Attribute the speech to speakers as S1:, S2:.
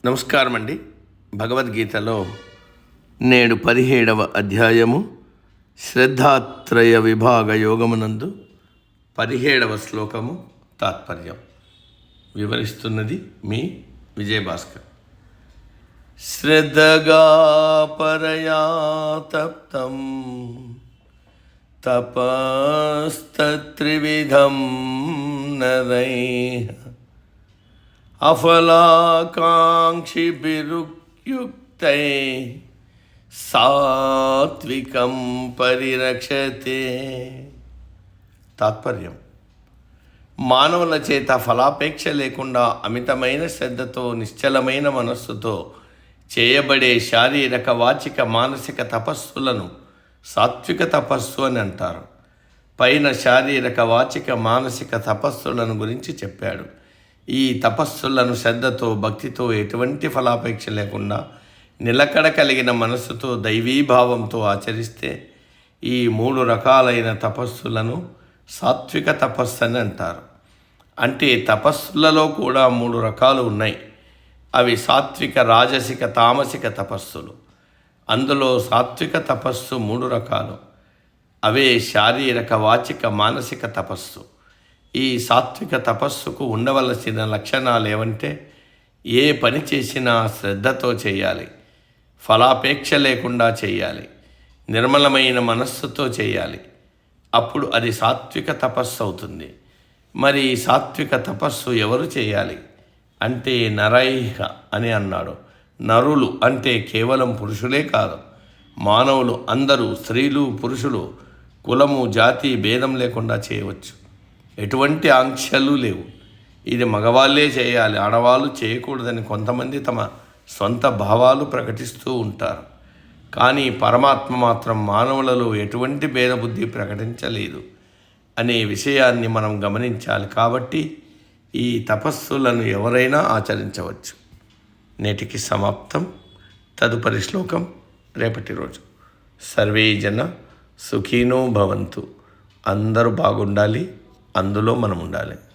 S1: నమస్కారం అండి. భగవద్గీతలో నేడు 17వ అధ్యాయము శ్రద్ధాత్రయ విభాగ యోగమునందు 17వ శ్లోకము తాత్పర్యం వివరిస్తున్నది మీ విజయభాస్కర్. శ్రద్ధగా పరయా తప్తం తపస్తత్రివిధం నరైః అఫలాకాంక్షిభిరుక్తై సాత్వికం పరిరక్షతే. తాత్పర్యం: మానవుల చేత ఫలాపేక్ష లేకుండా అమితమైన శ్రద్ధతో నిశ్చలమైన మనస్సుతో చేయబడే శారీరక వాచిక మానసిక తపస్సులను సాత్విక తపస్సు అని అంటారు. పైన శారీరక వాచిక మానసిక తపస్సులను గురించి చెప్పాడు. ఈ తపస్సులను శ్రద్ధతో భక్తితో ఎటువంటి ఫలాపేక్ష లేకుండా నిలకడ కలిగిన మనస్సుతో దైవీభావంతో ఆచరిస్తే ఈ 3 రకాలైన తపస్సులను సాత్విక తపస్సు అని అంటారు. అంటే తపస్సులలో కూడా 3 రకాలు ఉన్నాయి. అవి సాత్విక, రాజసిక, తామసిక తపస్సులు. అందులో సాత్విక తపస్సు 3 రకాలు. అవే శారీరక, వాచిక, మానసిక తపస్సు. ఈ సాత్విక తపస్సుకు ఉండవలసిన లక్షణాలు ఏవంటే, ఏ పని చేసినా శ్రద్ధతో చేయాలి, ఫలాపేక్ష లేకుండా చేయాలి, నిర్మలమైన మనస్సుతో చేయాలి. అప్పుడు అది సాత్విక తపస్సు అవుతుంది. మరి ఈ సాత్విక తపస్సు ఎవరు చేయాలి అంటే నరైః అని అన్నాడు. నరులు అంటే కేవలం పురుషులే కాదు, మానవులు అందరూ, స్త్రీలు పురుషులు, కులము జాతి భేదం లేకుండా చేయవచ్చు. ఎటువంటి ఆంక్షలు లేవు. ఇది మగవాళ్ళే చేయాలి, ఆడవాళ్ళు చేయకూడదని కొంతమంది తమ సొంత భావాలు ప్రకటిస్తూ ఉంటారు. కానీ పరమాత్మ మాత్రం మానవులలో ఎటువంటి భేదబుద్ధి ప్రకటించలేదు అనే విషయాన్ని మనం గమనించాలి. కాబట్టి ఈ తపస్సులను ఎవరైనా ఆచరించవచ్చు. నేటికి సమాప్తం. తదుపరి శ్లోకం రేపటి రోజు. సర్వే జన సుఖీనో భవంతు. అందరూ బాగుండాలి, అందులో మనం ఉండాలి.